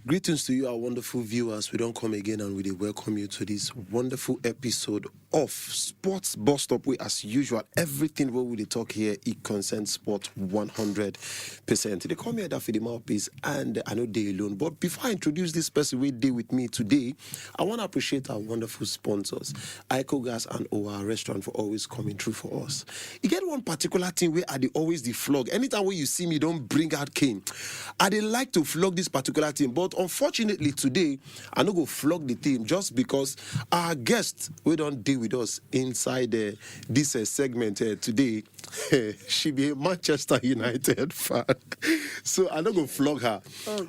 Greetings to you, our wonderful viewers. We don't come again and we welcome you to this wonderful episode of Sports Busstop, where, as usual, everything what we talk here, it concerns sport 100%. They call me Edafe, Dmouthpiece, and I know they alone. But before I introduce this person who day with me today, I want to appreciate our wonderful sponsors, Ico Gas and OR Restaurant, for always coming through for us. You get one particular thing where I always the flog. Anytime when you see me, don't bring out cane. I did like to flog this particular thing, but unfortunately today, I no go flog the team just because our guest we don't deal with us inside this segment today. She be a Manchester United fan, so I don't go flog her.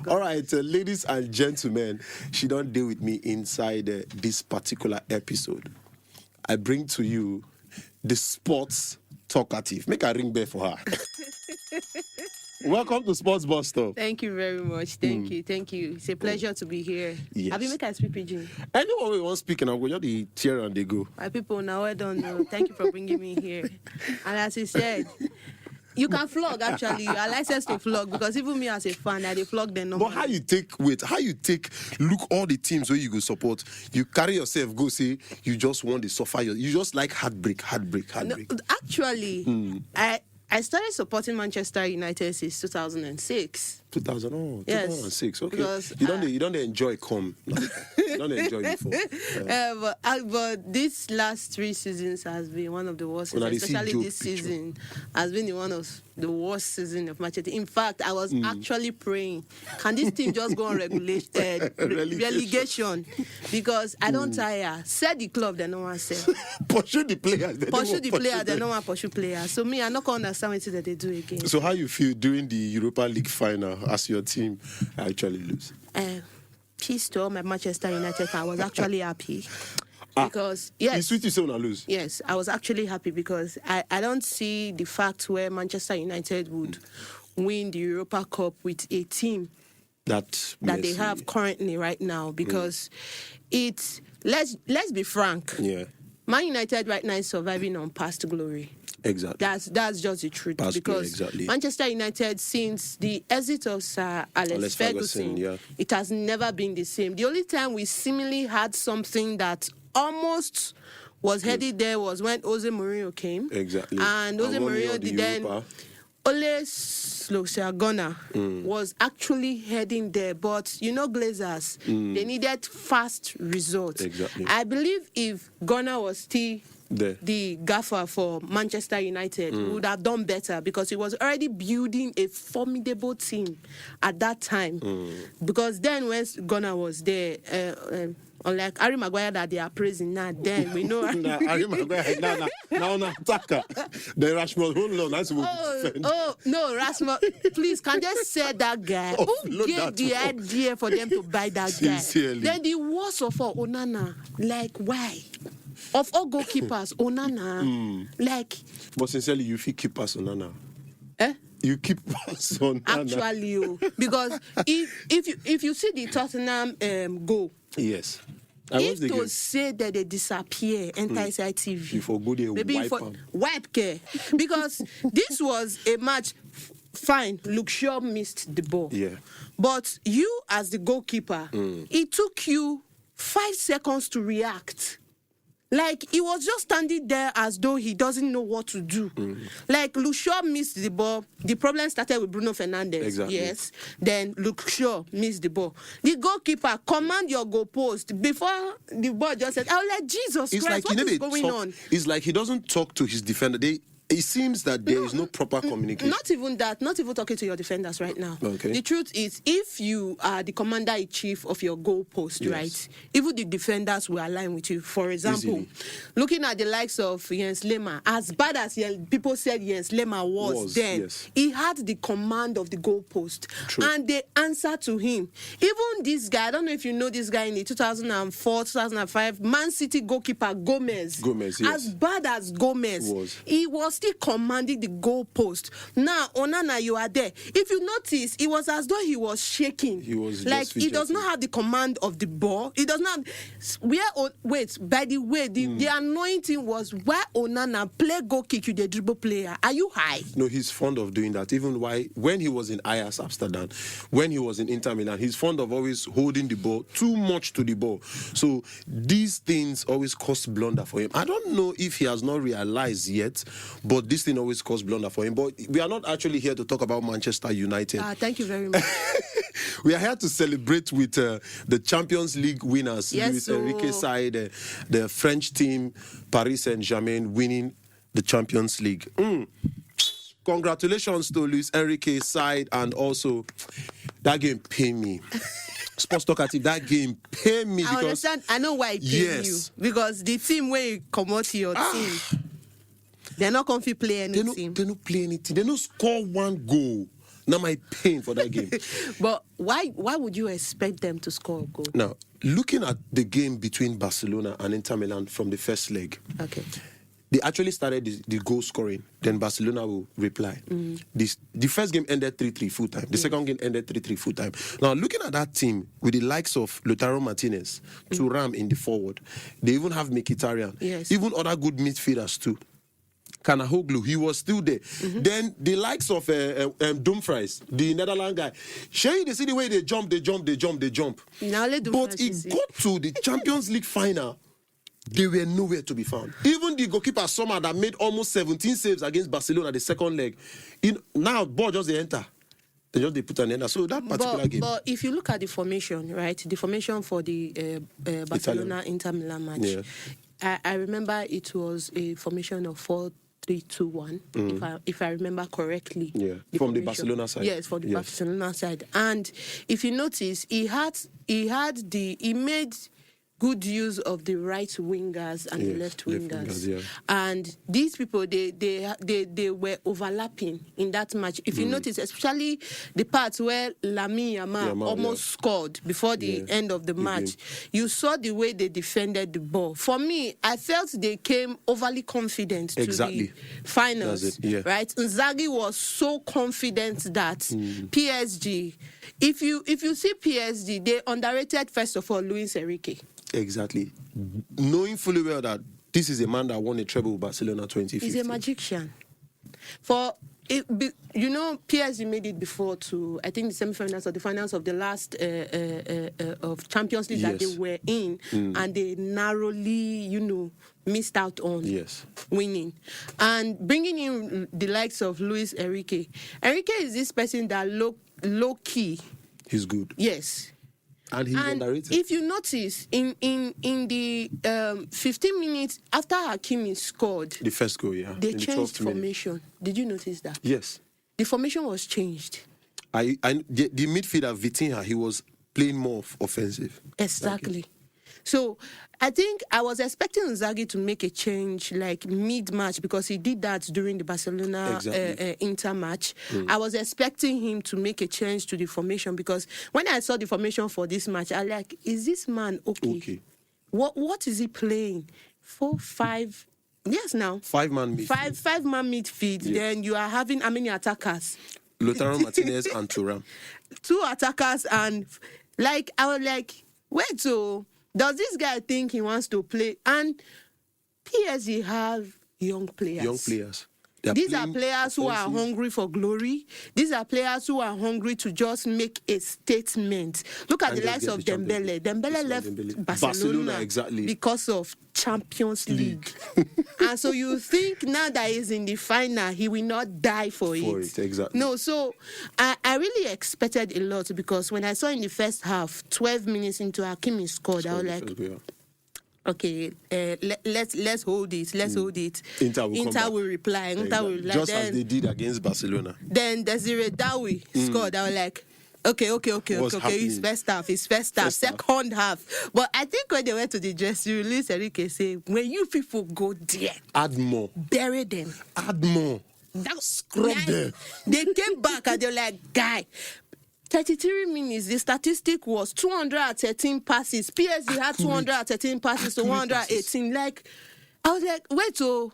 All right, ladies and gentlemen, she don't deal with me inside this particular episode. I bring to you the sports talkative. Make a ring bell for her. Welcome to Sports Busstop. Thank you very much. Thank you. It's a pleasure to be here. Yes. Have you make I speak pidgin? Anyone we want speaking, I'm going to the chair and they go. My people, now I don't know. Thank you for bringing me here. And as he said, you can flog, actually. You are licensed to flog, because even me as a fan, I flog them. But how you take look all the teams where you go support, you carry yourself, go say, you just want to suffer, you just like heartbreak. No, actually, I started supporting Manchester United since 2006. 2006. Okay. Because, you don't enjoy come. You don't enjoy before. But this last 3 seasons has been one of the worst seasons, especially this season has been one of the worst season of Manchester. In fact, I was actually praying, can this team just go on relegation? Because I don't tire. Set the club, they no one sell. Pursue the players. They no one pursue players. So me, I not gonna understand what they do again. So how you feel during the Europa League final as your team actually lose? Peace to all my Manchester United fans. I was actually happy. Because yes, it's sweet to say when I lose. Yes, I was actually happy because I don't see the fact where Manchester United would win the Europa Cup with a team that they have currently right now, because it's let's be frank. Yeah. Man United right now is surviving on past glory. Exactly. That's just the truth. Past because glory, exactly. Manchester United, since the exit of Sir Alex Ferguson, it has never been the same. The only time we seemingly had something that almost was headed there was when Jose Mourinho came. Exactly. And Jose Mourinho did then. Ole Gunnar was actually heading there, but Glazers, they needed fast results. Exactly. I believe if Gunnar was still the gaffer for Manchester United, would have done better, because he was already building a formidable team at that time. Because then when Gunnar was there, unlike Harry Maguire that they are praising now, then we know. Harry Maguire now attacker. The Rashford hold on, no, Rashford, please, can just say that guy who gave the idea for them to buy that Sincerely. guy? Then the worst of all, Onana, like why? Of all goalkeepers, Onana, like. But sincerely, you feel keep us Onana. You keep us Onana. Actually, because if you see the Tottenham goal. Yes. If to say that they disappear, enter inside TV. You for good, maybe wipe care. Because this was a match. Fine, Luke Shaw missed the ball. Yeah. But you, as the goalkeeper, it took you 5 seconds to react. Like, he was just standing there as though he doesn't know what to do. Like, Luke Shaw missed the ball. The problem started with Bruno Fernandes. Exactly. Yes. Then Luke Shaw missed the ball. The goalkeeper, command your goal post. Before the ball just said, oh, like, Jesus Christ, what is going on? It's like he doesn't talk to his defender. It seems that there is no proper communication. Not even that. Not even talking to your defenders right now. Okay. The truth is, if you are the commander-in-chief of your goal post, right, even the defenders will align with you. For example, looking at the likes of Jens Lehmann, as bad as people said Jens Lehmann was then, he had the command of the goal post. True. And they answered to him. Even this guy, I don't know if you know this guy in the 2004, 2005, Man City goalkeeper Gomez. Yes. As bad as Gomez, he was still commanding the goalpost. Now, Onana, you are there. If you notice, it was as though he was shaking. He was like just he does not have the command of the ball. He does not. Wait. By the way, the anointing was where Onana play goal kick you the dribble player. Are you high? No, he's fond of doing that. Even when he was in Ajax Amsterdam, when he was in Inter Milan, he's fond of always holding the ball too much to the ball. So these things always cause blunder for him. I don't know if he has not realized yet, but this thing always cause blunder for him. But we are not actually here to talk about Manchester United. Thank you very much. We are here to celebrate with the Champions League winners. Yes, Luis Enrique's side, the French team, Paris Saint-Germain, winning the Champions League. Congratulations to Luis Enrique's side, and also that game paid me. Sports Talkative, that game paid me. I understand. I know why it paid you. Because the team where you come out to your team, they're not going to play anything. They don't play anything. They don't score one goal. Now my pain for that game. But why would you expect them to score a goal? Now, looking at the game between Barcelona and Inter Milan from the first leg, okay, they actually started the goal scoring. Then Barcelona will reply. The first game ended 3-3 full time. The second game ended 3-3 full time. Now, looking at that team with the likes of Lautaro Martinez, Thuram in the forward, they even have Mkhitaryan, even other good midfielders too. Kanahoglu, he was still there. Then the likes of Dumfries, the Netherlands guy. Shay, they see the way they jump. But it got to the Champions League final, they were nowhere to be found. Even the goalkeeper Sommer that made almost 17 saves against Barcelona the second leg. Now, ball just they enter. They put an end. So that particular game. But if you look at the formation, right? The formation for the Barcelona-Inter Milan match, I remember it was a formation of 4-3-2-1, if I remember correctly. Yeah, from the Barcelona side. Yes, for the Barcelona side. And if you notice, he made good use of the right wingers and the left wingers. And these people, they were overlapping in that match. If you notice, especially the parts where Lamine Yamal almost scored before the end of the match, you saw the way they defended the ball. For me, I felt they came overly confident to the finals. Right? Inzaghi was so confident that PSG, if you see PSG, they underrated, first of all, Luis Enrique. Exactly. Knowing fully well that this is a man that won a treble with Barcelona 2015. He's a magician. PSG made it before to, I think, the semi-finals or the finals of the last of Champions League that they were in, and they narrowly, missed out on winning. And bringing in the likes of Luis Enrique. Enrique is this person that low-key. He's good. Yes. And he's underrated. If you notice, in the 15 minutes after Hakimi scored, the first goal, they changed formation. Did you notice that? Yes. The formation was changed. The midfielder Vitinha, he was playing more offensive. Exactly. So I think I was expecting Inzaghi to make a change like mid-match, because he did that during the Barcelona Inter match. I was expecting him to make a change to the formation, because when I saw the formation for this match, I was like, is this man okay? What is he playing? 4-5? Yes, now. 5-man midfield. Five-man midfield. Yeah. Then you are having how many attackers? Lautaro Martinez and Thuram. 2 attackers, and I was like, wait, so does this guy think he wants to play? And PSG have young players. These are players who are hungry for glory. These are players who are hungry to just make a statement. Look at the likes of Dembele. Dembele left Barcelona because of Champions League. And so you think now that he's in the final, he will not die for it. Exactly. No, so I really expected a lot, because when I saw in the first half, 12 minutes into Hakimi scored, I was like, okay, let's hold it. Let's hold it. Inter will reply. Just as they did against Barcelona. Then Desiree Dowie scored. I was like, okay. It's first half. Second half. But I think when they went to the dressing room, Luis Enrique said, when you people go there, add more. Bury them. Add more. Scrub them. They came back and they were like, guy, 33 minutes, the statistic was 213 passes. PSG had 213 passes to 118. I was like, wait, so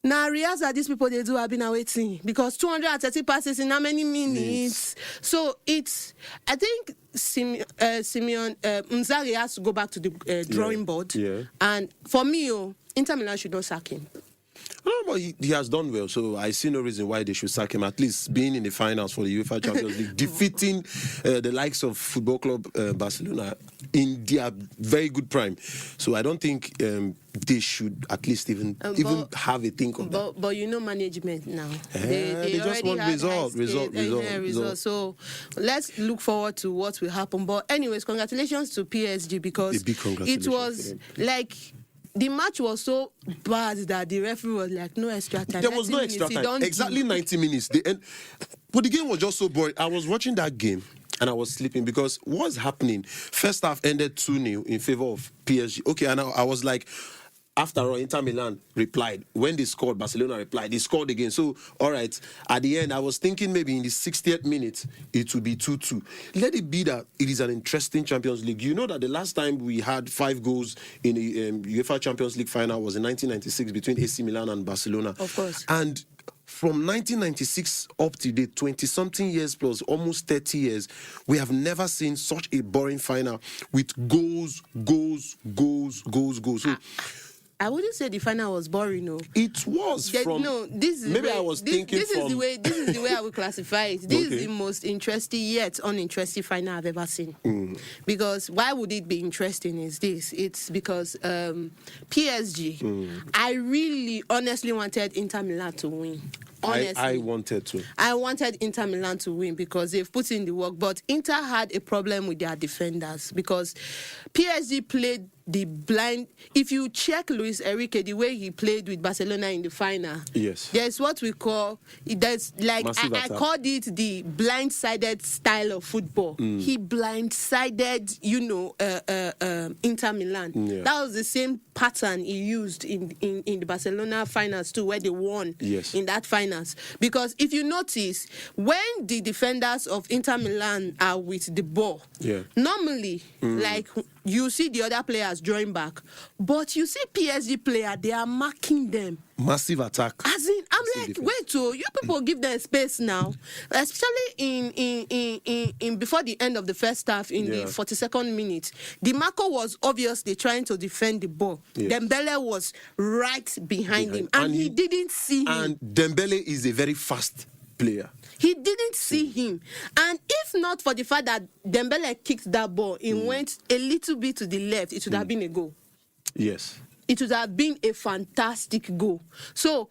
Now, realize that these people they do have been waiting because 230 passes in how many minutes? So it's, I think Simeon Inzaghi has to go back to the drawing board. Yeah. And for me, Inter Milan should not sack him. No, but he has done well, so I see no reason why they should sack him. At least being in the finals for the UEFA Champions League, defeating the likes of Football Club Barcelona in their very good prime. So I don't think they should at least even have a think of that. But you know management now. They just want result. So let's look forward to what will happen. But anyways, congratulations to PSG because a big congratulations it was like. The match was so bad that the referee was like, no extra time. There was no extra time. Exactly 90 minutes. But the game was just so boring. I was watching that game and I was sleeping because what's happening? First half ended 2-0 in favor of PSG. Okay, and I was like, after all, Inter Milan replied. When they scored, Barcelona replied. They scored again. So, all right, at the end, I was thinking maybe in the 60th minute, it would be 2-2. Let it be that it is an interesting Champions League. You know that the last time we had 5 goals in the UEFA Champions League final was in 1996 between AC Milan and Barcelona. Of course. And from 1996 up to date, 20-something years plus, almost 30 years, we have never seen such a boring final with goals. So, I wouldn't say the final was boring, no. It was from... No, this is maybe I was thinking this from... This is the way I would classify it. This is the most interesting yet uninteresting final I've ever seen. Because why would it be interesting is this. It's because PSG, I really honestly wanted Inter Milan to win. Honestly. I wanted to. I wanted Inter Milan to win because they've put in the work. But Inter had a problem with their defenders because PSG played the blind. If you check Luis Enrique, the way he played with Barcelona in the final, yes, there's what we call, there's like, I called it the blindsided style of football. He blindsided, Inter Milan. Yeah. That was the same pattern he used in the Barcelona finals too, where they won in that finals. Because if you notice, when the defenders of Inter Milan are with the ball, normally, like, you see the other players drawing back, but you see PSG player, they are marking them. Massive attack. As in, I'm like, wait, you people give them space now, especially in before the end of the first half, in the 42nd minute. Dmarco was obviously trying to defend the ball. Dembele was right behind him, and he didn't see him. And Dembele is a very fast player. He didn't see him. And if not for the fact that Dembele kicked that ball, it went a little bit to the left, it would have been a goal. Yes. It would have been a fantastic goal. So,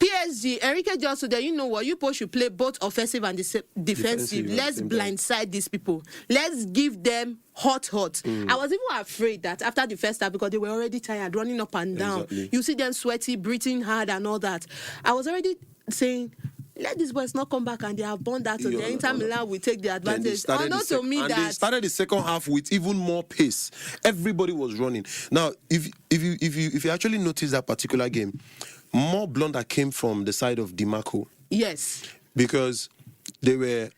PSG, Enrique just said, you know what, you both should play both offensive and defensive. Let's blindside these people. Let's give them hot. I was even afraid that after the first half, because they were already tired, running up and down. Exactly. You see them sweaty, breathing hard and all that. I was already saying, let these boys not come back and they have borne that to the Inter Milan will take the advantage. They started the second half with even more pace. Everybody was running. Now, if you actually notice that particular game, more blunder came from the side of Dmarco. Yes. Because they were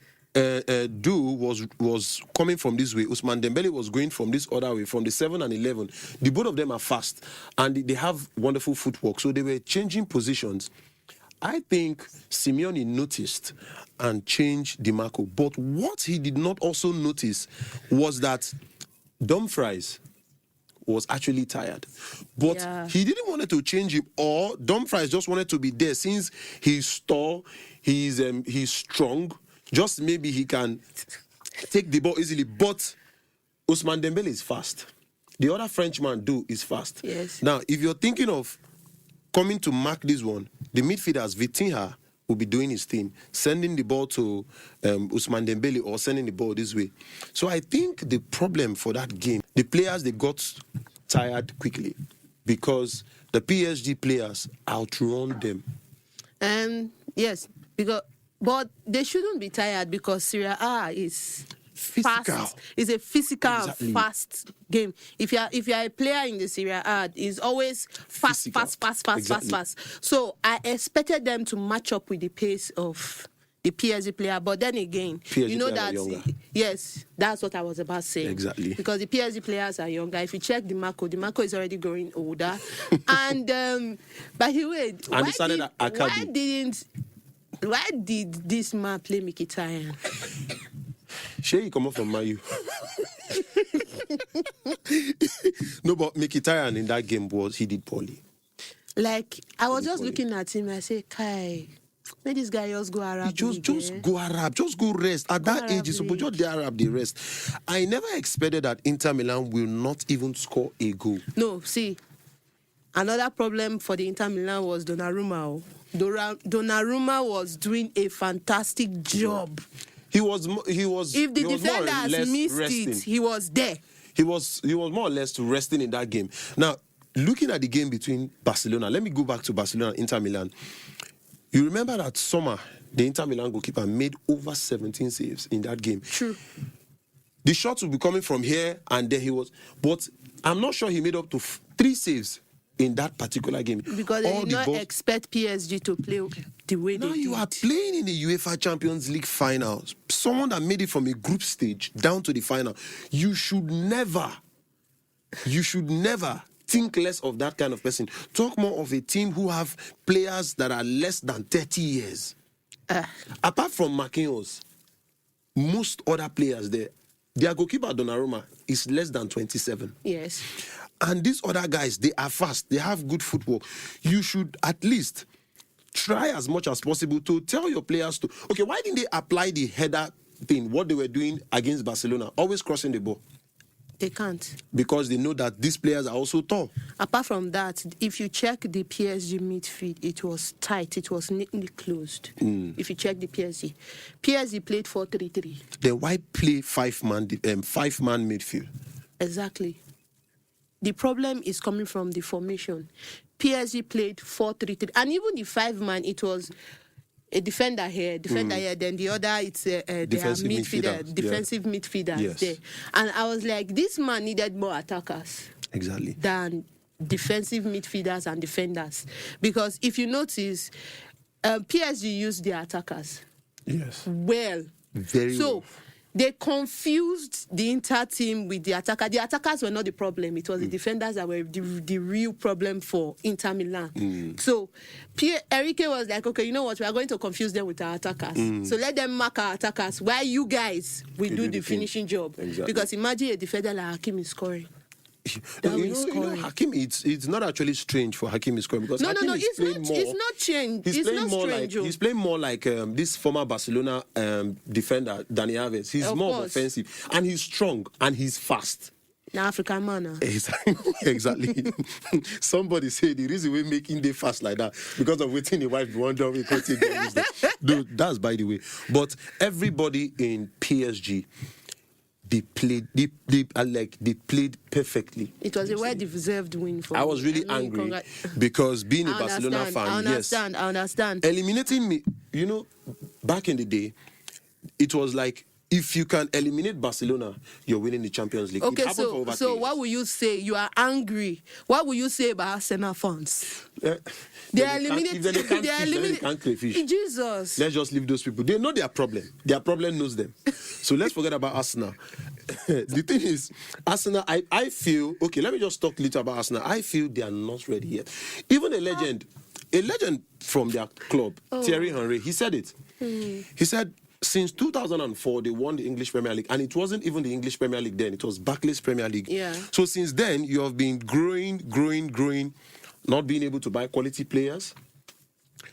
was coming from this way. Ousmane Dembele was going from this other way, from the 7 and 11. The both of them are fast and they have wonderful footwork. So they were changing positions. I think Simeone noticed and changed Dmarco. But what he did not also notice was that Dumfries was actually tired. But he didn't want to change him, or Dumfries just wanted to be there since he's tall, he's strong. Just maybe he can take the ball easily. But Ousmane Dembele is fast. The other Frenchman is fast. Yes. Now, if you're thinking of coming to mark this one, the midfielders, Vitinha will be doing his thing, sending the ball to Ousmane Dembele or sending the ball this way. So I think the problem for that game, the players, they got tired quickly because the PSG players outrun them. Yes, but they shouldn't be tired because Serie A is physical. Fast. It's a physical, fast game. If you are a player in the Serie A, it's always fast. So I expected them to match up with the pace of the PSG player. But then again, PSG you know players are that younger. yes, that's what I was about to say. Exactly. Because the PSG players are younger. If you check Dmouthpiece is already growing older. And by the way, why did this man play Mkhitaryan? Shay, come up from Mayu. No, but Mkhitaryan in that game he did poorly. Like, I was just looking at him, I say, Kai, may this guy just go Arab. Just go Arab, just go rest. At that age, he's supposed to the Arab, the rest. I never expected that Inter Milan will not even score a goal. No, see, another problem for the Inter Milan was Donnarumma. Donnarumma was doing a fantastic job. He was. If the defenders missed it, he was there. He was more or less resting in that game. Now, looking at the game between Barcelona, let me go back to Barcelona and Inter Milan. You remember that summer, the Inter Milan goalkeeper made over 17 saves in that game. True. The shots would be coming from here and there he was. But I'm not sure he made up to 3 saves in that particular game. Because they did not expect PSG to play the way they did. You are playing in the UEFA Champions League finals. Someone that made it from a group stage down to the final. You should never think less of that kind of person. Talk more of a team who have players that are less than 30 years. Apart from Marquinhos, most other players there, their goalkeeper Donnarumma is less than 27. Yes. And these other guys, they are fast. They have good football. You should at least try as much as possible to tell your players to... Okay, why didn't they apply the header thing, what they were doing against Barcelona, always crossing the ball? They can't. Because they know that these players are also tall. Apart from that, if you check the PSG midfield, it was tight. It was neatly closed. If you check the PSG played 4-3-3. Then why play five-man midfield? Exactly. The problem is coming from the formation. PSG played 4-3-3. And even the 5-man, it was a defender here, then the other, it's defensive midfielders there. And I was like, this man needed more attackers. Exactly. Than defensive midfielders and defenders. Because if you notice, PSG used their attackers. Yes. Well. Very well. They confused the Inter team with the attacker. The attackers were not the problem. It was the defenders that were the real problem for Inter Milan. So Enrique was like, okay, you know what? We are going to confuse them with our attackers. So let them mark our attackers while you guys will do the finishing job. Exactly. Because imagine a defender like Hakim is scoring. Hakim, it's not actually strange for Hakim is scoring because it's not strange. He's playing more like this former Barcelona defender, Dani Alves. He's more offensive and he's strong and he's fast. Now African man. Exactly. Somebody said the reason we're making they fast like that because of waiting the wife wonder we can't take Dude, that's by the way. But everybody in PSG. They played perfectly. It was a well-deserved win for me. I was really angry because being a Barcelona fan, I understand. Eliminating me, back in the day, it was like if you can eliminate Barcelona, you're winning the Champions League. Okay, so what will you say? You are angry. What will you say about Arsenal fans? They eliminated. They can't crayfish. Jesus. Let's just leave those people. They know their problem. Their problem knows them. So let's forget about Arsenal. The thing is, Arsenal, I feel, okay, let me just talk a little about Arsenal. I feel they are not ready yet. Even a legend from their club, Thierry Henry, he said it. He said, since 2004, they won the English Premier League. And it wasn't even the English Premier League then. It was Barclays Premier League. Yeah. So since then, you have been growing, not being able to buy quality players,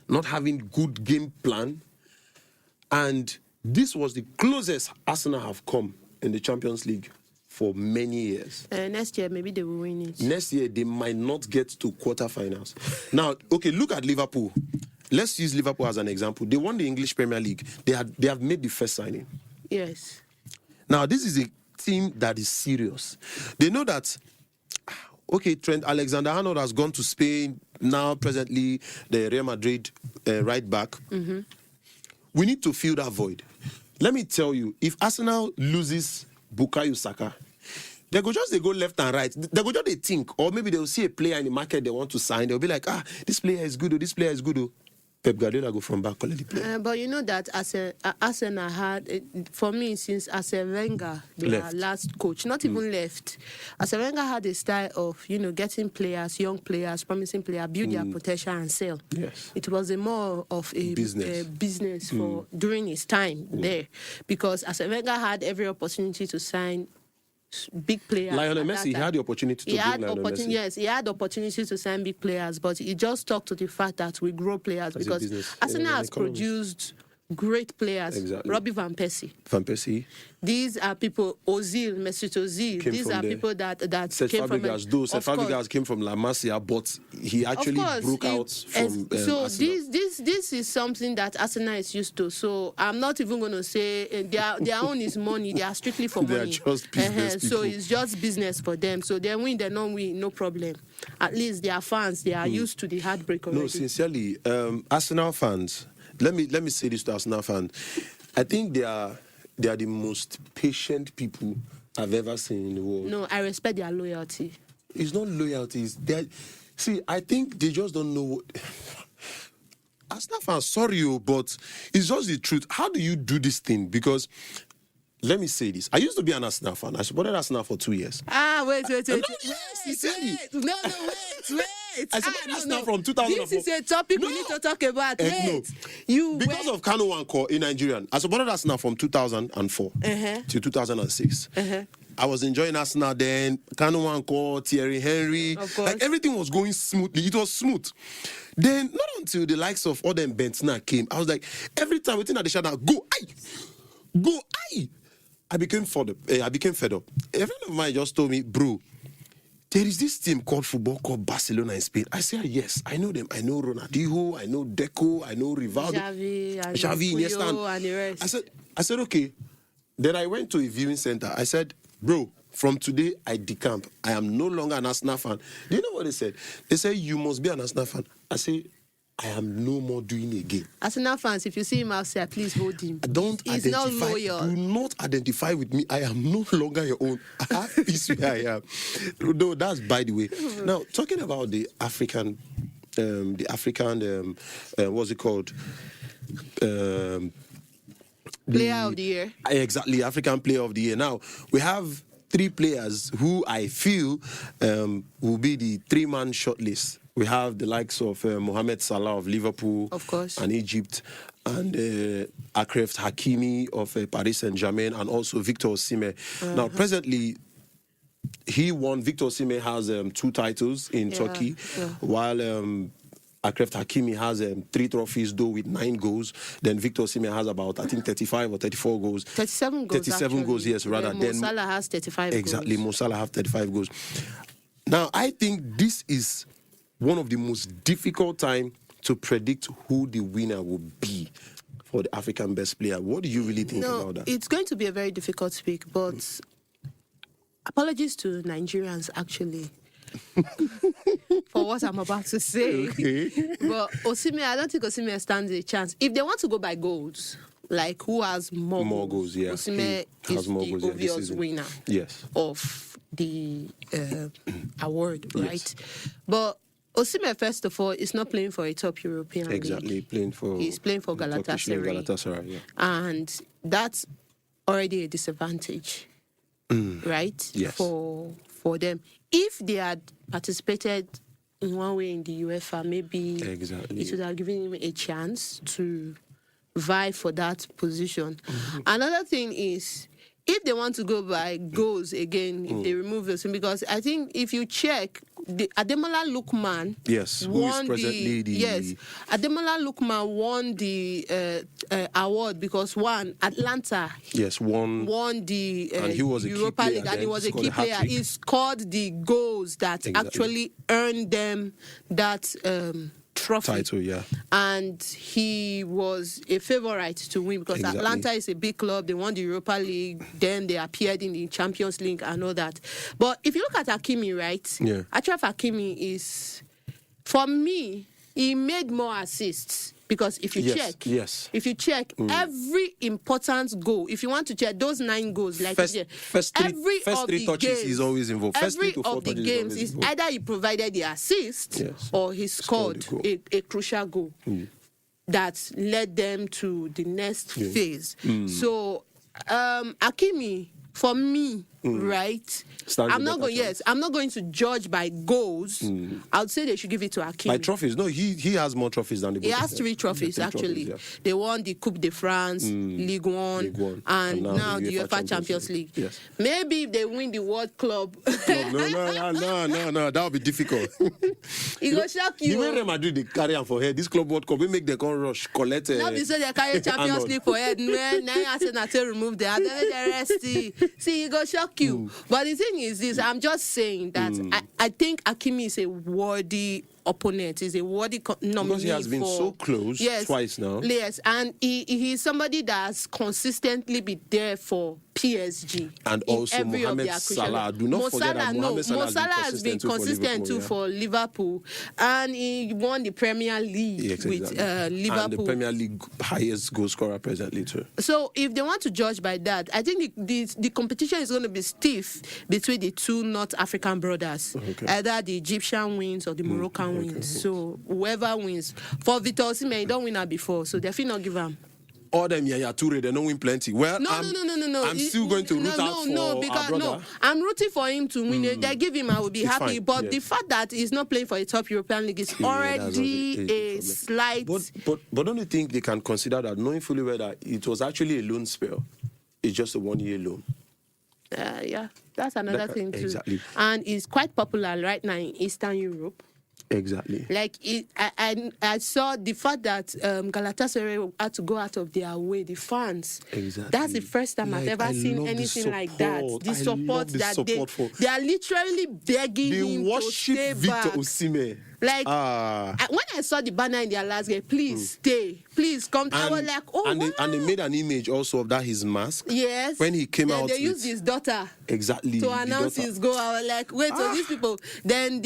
not having good game plan. And this was the closest Arsenal have come in the Champions League for many years. Next year, maybe they will win it. Next year, they might not get to quarterfinals. Now, okay, look at Liverpool. Let's use Liverpool as an example. They won the English Premier League. They have made the first signing. Yes. Now, this is a team that is serious. They know that, okay, Trent Alexander-Arnold has gone to Spain. Now, presently, the Real Madrid right back. We need to fill that void. Let me tell you, if Arsenal loses Bukayo Saka, they go left and right. They go just think, or maybe they'll see a player in the market they want to sign. They'll be like, this player is good, this player is good. Pep Guardiola go from back quality player. But you know that Arsenal had, for me, since Arsene Wenger, their last coach, not even left, Arsene Wenger had a style of, getting players, young players, promising players, build their potential and sell. Yes. It was a more of a business for during his time there, because Arsene Wenger had every opportunity to sign big players. Lionel Messi, he had the opportunity to bring Lionel Messi. Yes, he had the opportunity to sign big players, but he just stuck to the fact that we grow players because Arsenal has produced great players. Exactly. Robbie Van Persie. Van Persie. These are people, Mesut Ozil. These are people that came from... Seth Fabregas came from La Masia, but he actually broke out from so Arsenal. this is something that Arsenal is used to. So I'm not even going to say their own is money. They are strictly for money. They are just business people. So it's just business for them. So they win, they don't win, no problem. At least their fans, they are used to the heartbreak already. No, sincerely, Arsenal fans, let me say this to Arsenal fans. I think they are the most patient people I've ever seen in the world. No, I respect their loyalty. It's not loyalty. See, I think they just don't know what... Arsenal fans, sorry, but it's just the truth. How do you do this thing? Because... Let me say this. I used to be an Arsenal fan. I supported Arsenal for 2 years. Wait. No, wait. I supported Arsenal from 2004. This is a topic we need to talk about. Because of Kanu Nwankwo in Nigerian, I supported Arsenal from 2004 to 2006. I was enjoying Arsenal then. Kanu Nwankwo, Thierry Henry. Like everything was going smoothly. It was smooth. Then, not until the likes of Odem Bentner came, I was like, every time within the shadow, go, aye. I became fed up. A friend of mine just told me, bro, there is this team called Barcelona in Spain. I said, yes, I know them. I know Ronaldinho, I know Deco, I know Rivaldo, Xavi, Iniesta, and the rest. I said, okay. Then I went to a viewing center. I said, bro, from today, I decamp. I am no longer an Arsenal fan. Do you know what they said? They said, you must be an Arsenal fan. I say, I am no more doing it again. Arsenal fans, if you see him outside, please hold him. He's not loyal. Do not identify with me. I am no longer your own. I have peace where I am. No, that's by the way. Now, talking about the African, what's it called? Player of the year. Exactly, African Player of the Year. Now, we have 3 players who I feel will be the 3-man shortlist. We have the likes of Mohamed Salah of Liverpool, of course, and Egypt, and Achraf Hakimi of Paris Saint-Germain, and also Victor Osimhen. Now, presently, Victor Osimhen has 2 titles in Turkey, while Achraf Hakimi has 3 trophies, though with 9 goals. Then Victor Osimhen has about, I think, 35 or 34 goals. 37 goals, 37 goals, yes, rather. Mo Salah has 35 exactly, goals. Mo Salah has 35 goals. Now, I think this is one of the most difficult time to predict who the winner will be for the African best player. What do you really think about that? It's going to be a very difficult pick, but apologies to Nigerians, actually, for what I'm about to say. Okay. But Osimhen, I don't think Osimhen stands a chance. If they want to go by goals, like who has more goals, yeah. Osimhen is the obvious winner of the award, right? Yes. But Osimhen, first of all, is not playing for a top European league. He's playing for Galatasaray. And that's already a disadvantage, right? Yes. For them. If they had participated in one way in the UEFA, maybe it would have given him a chance to vie for that position. Another thing is, if they want to go by goals again, if they remove this, because I think if you check, Ademola Lookman won Ademola Lookman won the award because Atlanta won the and he was Europa League, and he was a key player. He scored the goals that actually earned them that trophy title, and he was a favorite to win because Atlanta is a big club. They won the Europa League, then they appeared in the Champions League and all that. But if you look at Hakimi, right? Achraf Hakimi is, for me, he made more assists. Because if you check every important goal, if you want to check those 9 goals, like first 3 touches is always involved. Every of the games is either he provided the assist or he scored a crucial goal. that led them to the next phase. So, Hakimi, for me, right? I'm not going to judge by goals. I would say they should give it to Hakimi. By trophies? No, he has more trophies than the both. He has 3 trophies, actually. Trophies, They won the Coupe de France, Ligue 1, and now the UEFA Champions League. Yes. Maybe if they win the World Club. No, that would be difficult. It will shock you. The way Real Madrid they carry on for head, this Club World Cup, we make them come rush, collect. Not be so they carry Champions League for head. Now I said not to remove the other rest. See, it will shock you. But the thing is this, I'm just saying that I think Hakimi is a worthy opponent, is a worthy nominee. Because he has been so close twice now. Yes, and he's somebody that has consistently been there for PSG. And also Mohamed Salah. Do not forget that Mohamed Salah has been consistent too for Liverpool. And he won the Premier League with Liverpool. And the Premier League highest goal scorer presently too. So if they want to judge by that, I think the competition is going to be stiff between the 2 North African brothers. Either the Egyptian wins or the Moroccan wins. So whoever wins. For Victor Osimhen, he don't win that before, so definitely not give him. All them Yaya Toure, they don't win plenty. Well, no. I'm still going to root out for our brother. I'm rooting for him to win. They give him, I will be happy. Fine. But the fact that he's not playing for a top European league is already a slight. But don't you think they can consider that, knowing fully well that it was actually a loan spell? It's just a 1-year loan. Yeah, that's another thing too. Exactly. And it's quite popular right now in Eastern Europe. Exactly. Like I saw the fact that Galatasaray had to go out of their way. The fans. Exactly. That's the first time I've ever seen anything like that. The support that they are literally begging him to stay back. Osimhen. Like when I saw the banner in their last game, please stay, please come. I was like, and they made an image also of that his mask. Yes. When he came out, they used his daughter. Exactly. To announce his goal. I was like, wait, so these people. Then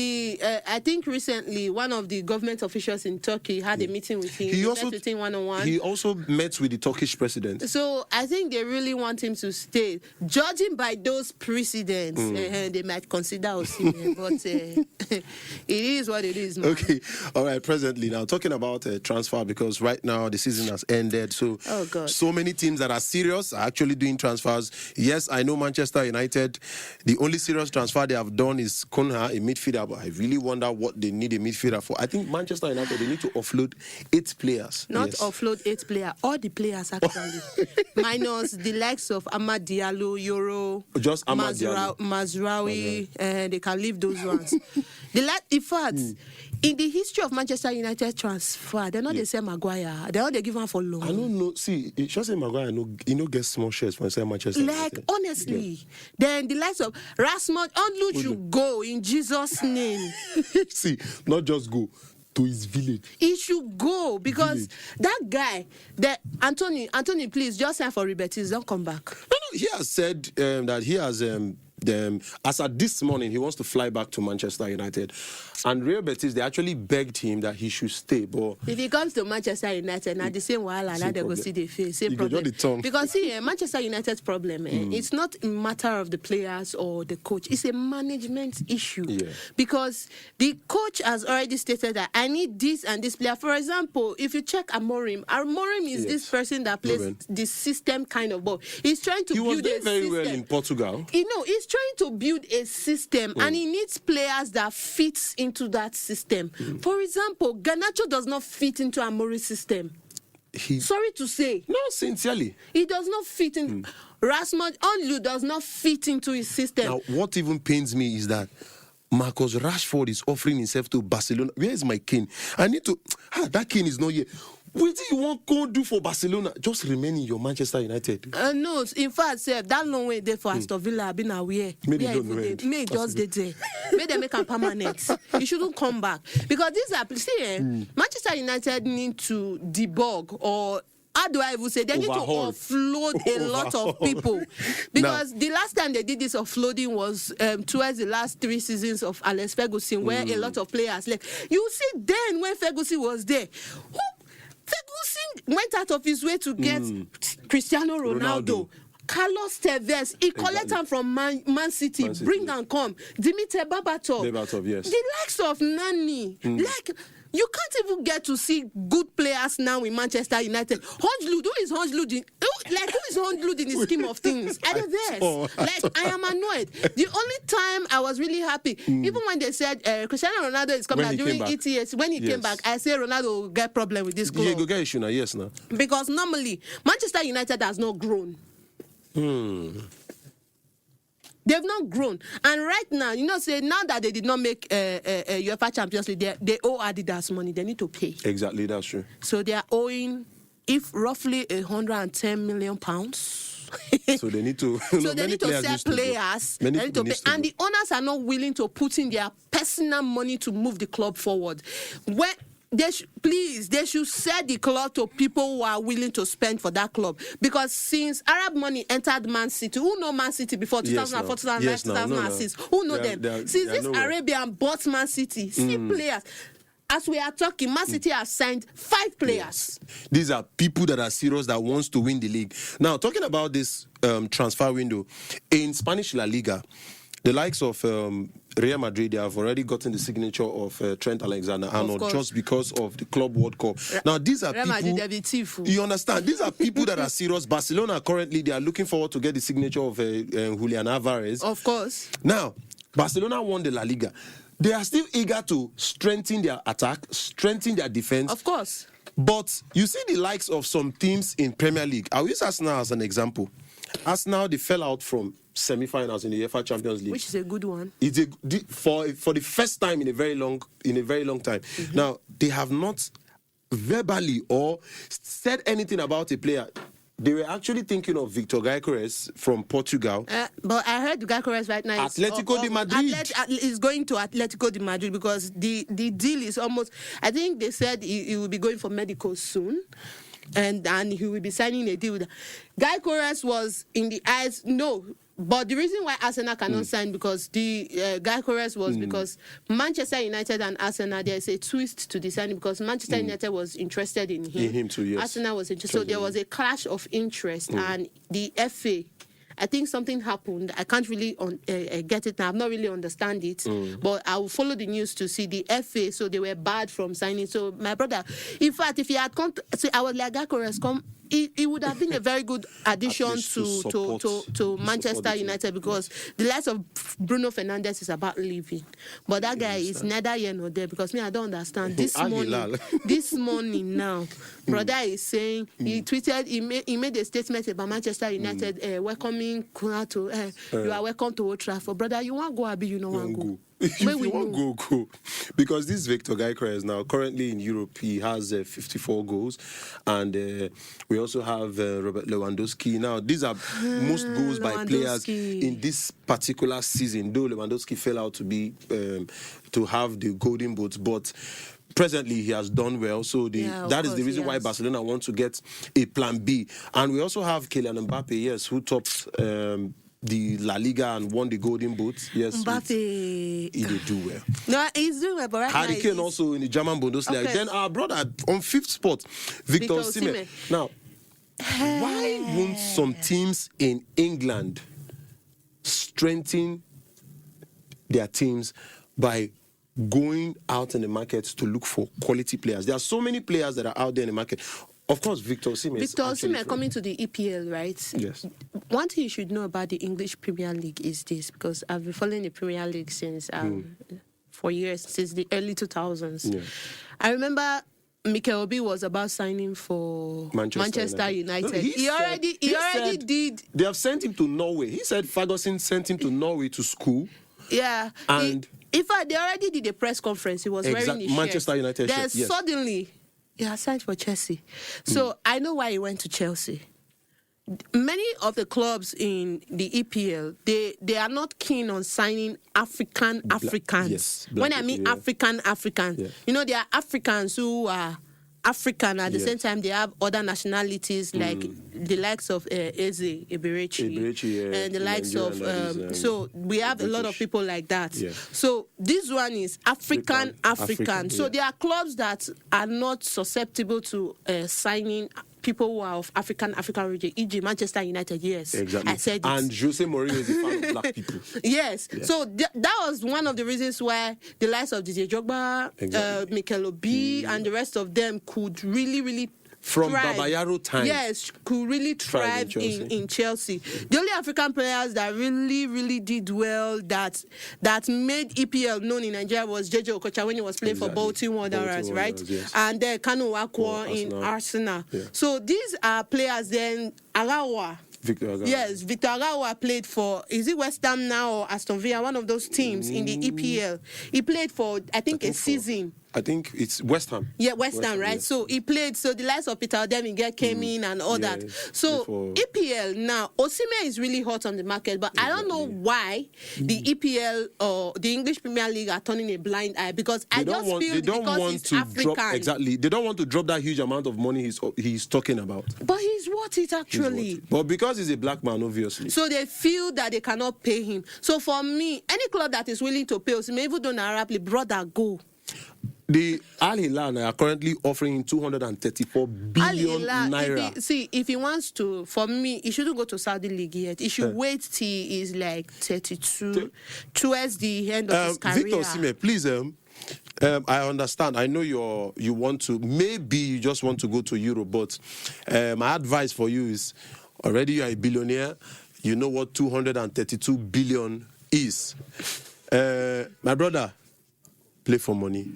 I think recently one of the government officials in Turkey had a meeting with him. He also met with him one-on-one. He also met with the Turkish president. So I think they really want him to stay. Judging by those precedents, they might consider Osimhen, but it is what it is. Man. Okay, all right. Presently, now talking about transfer, because right now the season has ended. So, so many teams that are serious are actually doing transfers. Yes, I know Manchester United. The only serious transfer they have done is Konha, a midfielder. But I really wonder what they need a midfielder for. I think Manchester United, they need to offload 8 players. Not offload 8 players, all the players actually, minus the likes of Amad Diallo, Euro, just Amad Diallo, Mazraoui. They can leave those ones. In fact. In the history of Manchester United transfer, they're not the same Maguire. They're not they give him for loan. I don't know. See, just say Maguire, get small shares from Manchester United. Like, honestly. Then the likes of Rasmus Onlu should go in Jesus' name. See, not just go. To his village. He should go because that guy, Anthony, please just sign for Ribetis. Don't come back. No, he has said that he has as at this morning he wants to fly back to Manchester United, and Real Betis, they actually begged him that he should stay. But if he comes to Manchester United, now the same wahala, now they go see the face, same problem. Because see, Manchester United's problem, it's not a matter of the players or the coach. It's a management issue. Yeah. Because the coach has already stated that I need this and this player. For example, if you check Amorim is this person that plays the system kind of ball. He's trying to build a system. He was doing very well in Portugal. He's trying to build a system, and he needs players that fits into that system. For example, Garnacho does not fit into Amorim's system. Sorry to say. No, sincerely. He does not fit in. Rasmus Onlu does not fit into his system. Now, what even pains me is that Marcus Rashford is offering himself to Barcelona. Where is my king? I need to... that king is not here. What do you want to do for Barcelona? Just remain in your Manchester United. No, in fact, that long way there for Aston Villa, I've been aware. May just did there. May they make him permanent. He shouldn't come back. Because these are... See, Manchester United need to debug or... How do I even say? They need to offload a lot of people. Because the last time they did this offloading was towards the last 3 seasons of Alex Ferguson, where a lot of players left. You see, then when Ferguson was there, Ferguson went out of his way to get Cristiano Ronaldo. Carlos Tevez, he collect him from Man City, bring and come. Dimitar Berbatov, yes. the likes of Nani, like... You can't even get to see good players now in Manchester United. Who is Højlund in the scheme of things? I am annoyed. The only time I was really happy, even when they said Cristiano Ronaldo is coming back during ETS, when he came back, I said Ronaldo will get problem with this club. Yeah, go get issue now, yes, now. Because normally, Manchester United has not grown. They've not grown. And right now, say now that they did not make UEFA Champions League, they owe Adidas money. They need to pay. Exactly, that's true. So they are owing, if roughly £110 million. So they need to. So they need to sell players. They need to pay. And the owners are not willing to put in their personal money to move the club forward. They should sell the club to people who are willing to spend for that club. Because since Arab money entered Man City, who know Man City before 2004, 2005, 2006? Who know them? Since this Arabian bought Man City, see players. As we are talking, Man City has signed 5 players. Yes. These are people that are serious, that wants to win the league. Now, talking about this transfer window, in Spanish La Liga, the likes of Real Madrid, they have already gotten the signature of Trent Alexander-Arnold just because of the Club World Cup. Now, these are Real people... Madrid, you understand? These are people that are serious. Barcelona currently, they are looking forward to get the signature of Julian Alvarez. Of course. Now, Barcelona won the La Liga. They are still eager to strengthen their attack, strengthen their defense. Of course. But you see the likes of some teams in Premier League. I'll use Arsenal as an example. Arsenal, they fell out from semi-finals in the UEFA Champions League, which is a good one. It's for the first time in a very long time. Now, they have not verbally or said anything about a player. They were actually thinking of Victor Gyökeres from Portugal. But I heard Gyökeres right now Atletico de Madrid is going to Atletico de Madrid because the deal is almost... I think they said he will be going for medical soon. And he will be signing a deal with Gyökeres was in the eyes... No. But the reason why Arsenal cannot sign because the Gyökeres was because Manchester United and Arsenal, there's a twist to the signing because Manchester United was interested in him. In him too, yes. Arsenal was interested. So there was a clash of interest and the FA, I think something happened. I can't really get it now. I've not really understand it. But I will follow the news to see the FA. So they were barred from signing. So my brother, in fact, if he had come, I was like, Gyökeres come. It would have been a very good addition to Manchester United because the likes of Bruno Fernandes is about leaving. But that guy is neither here nor there because I don't understand. This morning now, brother is saying, he tweeted, he made a statement about Manchester United welcoming Kuna to, you are welcome to Old Trafford. Brother, you want to go, Abi, you don't want to go. If you want to go. Because this Victor Gyökeres now, currently in Europe, he has 54 goals. And we also have Robert Lewandowski. Now, these are most goals by players in this particular season, though Lewandowski fell out to have the golden boots. But presently, he has done well. So that is the reason why Barcelona want to get a plan B. And we also have Kylian Mbappe, yes, who tops... the La Liga and won the Golden Boot. Yes, Mbappe. He did do well. No, he's doing well, but right Harry Kane also in the German Bundesliga. Okay. Then our brother on 5th spot, Victor Osimhen. Now, why won't some teams in England strengthen their teams by going out in the market to look for quality players? There are so many players that are out there in the market. Of course, Victor Osimhen coming to the EPL, right? Yes. One thing you should know about the English Premier League is this, because I've been following the Premier League since for years, since the early 2000s. Yeah. I remember Mikel Obi was about signing for Manchester United. No, he already did. They have sent him to Norway. He said Ferguson sent him to Norway to school. Yeah. And in fact, they already did a press conference. He was wearing his Manchester United shirt. Then suddenly... he has signed for Chelsea. So I know why he went to Chelsea. Many of the clubs in the EPL, they are not keen on signing Africans. Yes, when I mean African, there are Africans who are African. At the same time, they have other nationalities like the likes of Eze, Eberechi, and the likes of... so we have British. A lot of people like that. Yeah. So this one is African. So there are clubs that are not susceptible to signing people who are of African origin, e.g. Manchester United. Yes, exactly. I said it. And Jose Mourinho is a fan of black people. Yes. So that was one of the reasons why the likes of DJ Drogba, Mikel Obi, and the rest of them could really from thrive. Baba Yaro time. Yes, could really thrive in Chelsea. The only African players that really did well, that made EPL known in Nigeria, was JJ Okocha when he was playing for Bolton Wanderers, right? Yes. And then Kanu Wakwo in Arsenal. Yeah. So these are players. Then Arawa. Yes, Victor Arawa played for, is it West Ham now or Aston Villa, one of those teams in the EPL. He played for, I think a season. I think it's West Ham. Yeah, West Ham, right? Yes. So he played, so the likes of Peter Odemwingie came in and all that. So EPL now, Osimhen is really hot on the market, but I don't know why the EPL or the English Premier League are turning a blind eye, because I just feel they don't want he's to African. They don't want to drop that huge amount of money he's talking about. But he's worth it, actually. But because he's a black man, obviously. So they feel that they cannot pay him. So for me, any club that is willing to pay Osimhen, even though Arab League, brother, go. The Al Hilal are currently offering 234 billion naira. If he wants to, for me, he shouldn't go to Saudi League yet. He should wait till he's like 32, towards the end of his career. Victor Osimhen, please, I understand. I know you want to, maybe you just want to go to Europe, but my advice for you is, already you are a billionaire. You know what 232 billion is. My brother, play for money.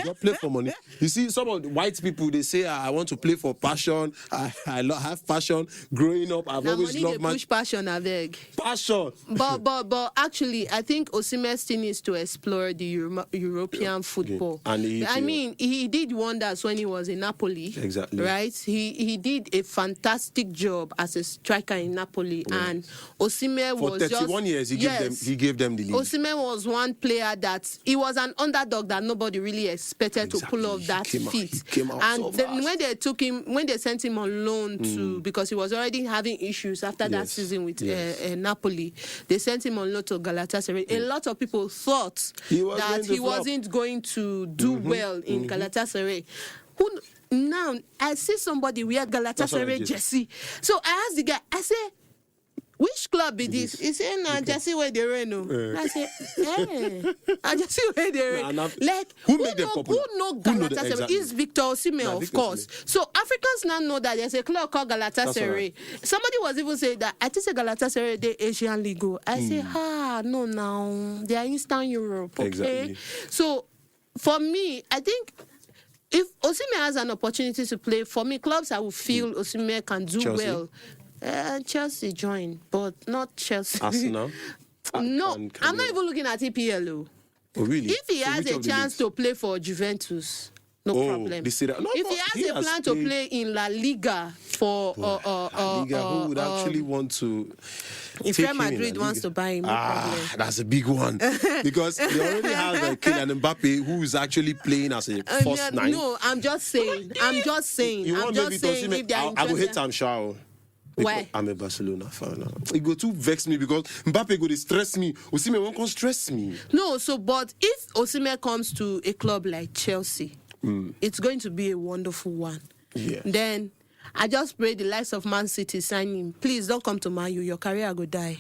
Just play for money. You see, some of the white people, they say, I want to play for passion. I have passion. Growing up, I've always loved my passion. I beg. Passion. But actually, I think Osimhen still needs to explore the European football. And he did wonders when he was in Napoli. Exactly. Right. He did a fantastic job as a striker in Napoli, and Osimhen was for 31 years. He gave them the lead. Osimhen was one player that he was an underdog that nobody really expected to pull off that feat. And then when they sent him on loan to, because he was already having issues after that season with Napoli, they sent him on loan to Galatasaray. A lot of people thought that he wasn't going to do well in Galatasaray. Now I see somebody wear Galatasaray jersey. So I asked the guy, I said, which club is this? He said, "No, Jesse where they rain." I said, I just see where they rain. Like, who know Galatasaray? Exactly. Is Victor Osimhen, of course. So Africans now know that there's a club called Galatasaray. Right. Somebody was even saying that I think Galatasaray they Asian League. I say, no, now they are Eastern Europe. Okay, exactly. So for me, I think if Osimhen has an opportunity to play, for me, clubs I will feel Osimhen can do well. Chelsea join, but not Chelsea. Arsenal? No, I'm not even looking at EPL. Oh, really? If he has a chance to play for Juventus, no problem. If he has a plan to play in La Liga for Liga, who would actually want to? If Real Madrid wants to buy him, no problem. That's a big one, because they already have Kylian Mbappe, who is actually playing as a first nine. No, I'm just saying. You want maybe to I will hate Shao. Why? I'm a Barcelona fan. It go to vex me because Mbappe go to stress me. Osimhen won't stress me. No, but if Osimhen comes to a club like Chelsea, it's going to be a wonderful one. Yeah. Then I just pray the likes of Man City sign him. Please don't come to Man U. Your career go die.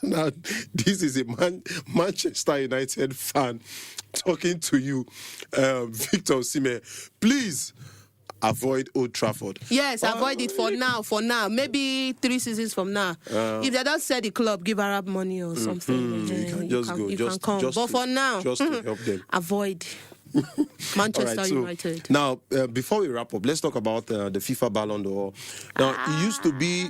Now, this is a Manchester United fan talking to you, Victor Osimhen. Please avoid Old Trafford. Yes, avoid it for now. Maybe 3 seasons from now. If they don't sell the club, give Arab money or something. You can just go. But for now, just to help them. Avoid. Manchester United. Now, before we wrap up, let's talk about the FIFA Ballon d'Or. Now, it used to be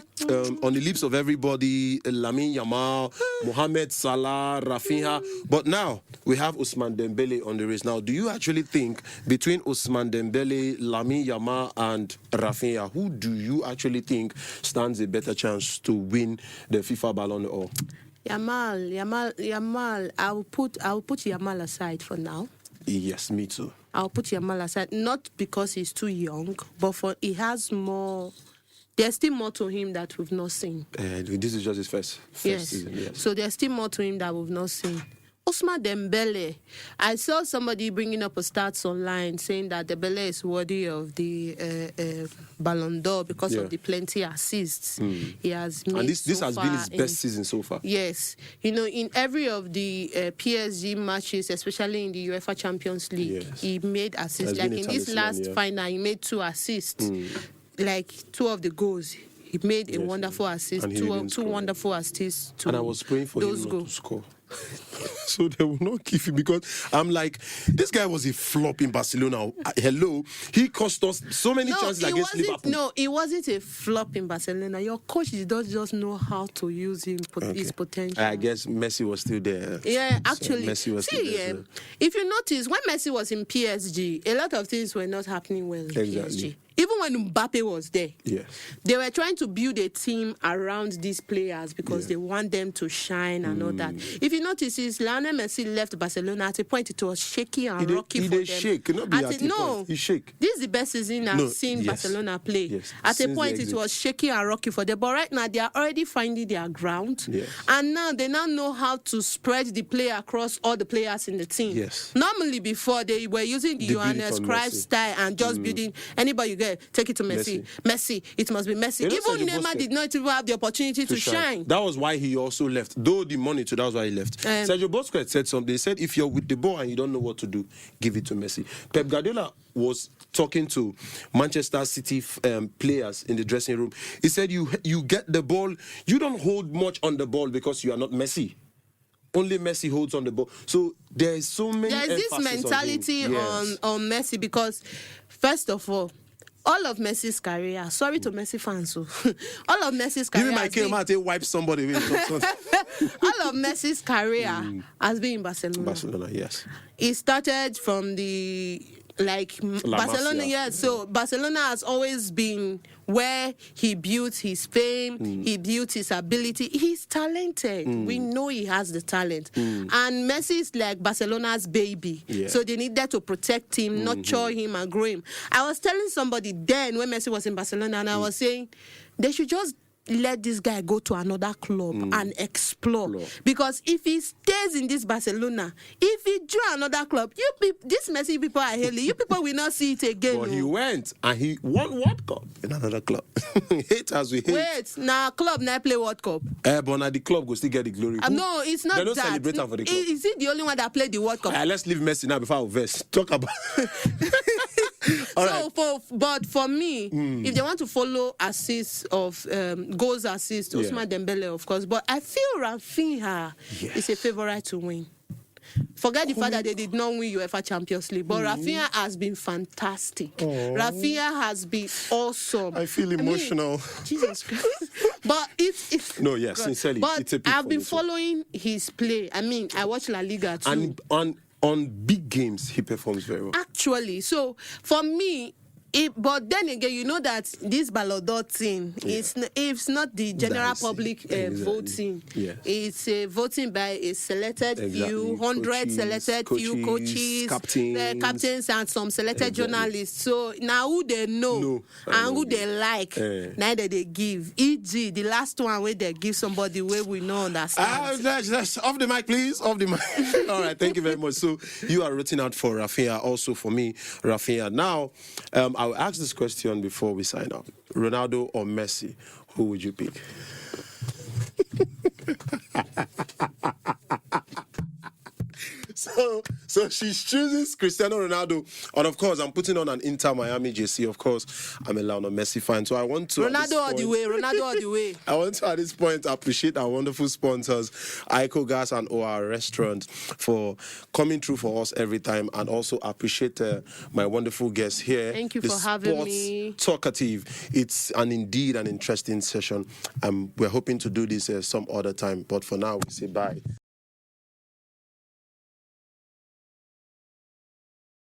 on the lips of everybody, Lamine Yamal, Mohamed Salah, Rafinha, but now we have Ousmane Dembele on the race. Now, do you actually think between Ousmane Dembele, Lamine Yamal, and Rafinha, who do you actually think stands a better chance to win the FIFA Ballon d'Or? Yamal. I'll put Yamal aside for now. Yes, me too. I'll put Yamal aside, not because he's too young, but he has more. There's still more to him that we've not seen. This is just his first season. Yes. So there's still more to him that we've not seen. Ousmane Dembele, I saw somebody bringing up a stats online saying that Dembele is worthy of the Ballon d'Or because of the plenty assists he has made. And this so has far been his best season so far. Yes. You know, in every of the PSG matches, especially in the UEFA Champions League, he made assists. Like in this last final, he made 2 assists. Like 2 of the goals. He made a wonderful assist, two wonderful assists to and I was praying for those him goals. not to score. So they will not give him, because I'm like, this guy was a flop in Barcelona. Hello, he cost us so many chances against Liverpool. No, it wasn't a flop in Barcelona. Your coach does just know how to use his potential. I guess Messi was still there. Yeah, actually. So Messi was still there. If you notice, when Messi was in PSG, a lot of things were not happening well in PSG. Even when Mbappe was there, they were trying to build a team around these players because they want them to shine and all that. If you notice, since Lionel Messi left Barcelona, at a point it was shaky and rocky for them. He shake. This is the best season I've seen Barcelona play. At a point it was shaky and rocky for them, but right now they are already finding their ground, and now they know how to spread the play across all the players in the team. Normally before they were using the Johannes Cruyff style and just building anybody you get. Take it to Messi. It must be Messi. Even Neymar did not even have the opportunity to shine. That was why he also left. Though the money too, that was why he left. Sergio Busquets said something. He said, if you're with the ball and you don't know what to do, give it to Messi. Pep Guardiola was talking to Manchester City players in the dressing room. He said, you get the ball. You don't hold much on the ball because you are not Messi. Only Messi holds on the ball. So there is so many. There is this mentality on Messi because, first of all of Messi's career, sorry to Messi fans, all of Messi's career. Even my kid might wipe somebody with all of Messi's career has been in Barcelona. Barcelona, yes. He started from the Barcelona, So Barcelona has always been where he built his fame, he built his ability. He's talented. We know he has the talent. And Messi is like Barcelona's baby. So they needed to protect him, nurture him, and grow him. I was telling somebody then when Messi was in Barcelona, and I was saying they should just let this guy go to another club and explore. Because if he stays in this Barcelona, if he join another club, this Messi people are hailing. You people will not see it again. But he went and he won World Cup in another club. Hate as we hate. Wait, now club now play World Cup. But now the club will still get the glory. No, it's not they don't that. Celebrate for the club. Is he the only one that played the World Cup? Let's leave Messi now before I verse. Talk about. But for me, if they want to follow assists of goals assist, Ousmane Dembele, of course. But I feel Rafinha is a favorite to win. Forget the fact that they did not win UEFA Champions League, but Rafinha has been fantastic. Rafinha has been awesome. I feel emotional. Jesus Christ. But it's no, yes, sincerely. But it's a I've been following his play. I mean, I watch La Liga too. And on big games, he performs very well. Actually, so for me, but then again, you know that this Ballon d'Or thing, it's not the general public voting. It's voting by a selected few, 100 selected few coaches, captains, and some selected journalists. So now who they know and who they like, neither they give. E.g., the last one where they give somebody where we know understand. That's off the mic, please. Off the mic. All right, thank you very much. So you are rooting out for Rafinha, also for me, Rafinha. Now, I'll ask this question before we sign up. Ronaldo or Messi, who would you pick? So she chooses Cristiano Ronaldo, and of course I'm putting on an Inter Miami JC. Of course, I'm a Lionel Messi fan, so I want to Ronaldo all the way. I want to at this point appreciate our wonderful sponsors, Ico Gas and OR Restaurant, for coming through for us every time, and also appreciate my wonderful guests here. Thank you for having me. Talkative. It's indeed an interesting session. We're hoping to do this some other time, but for now we say bye.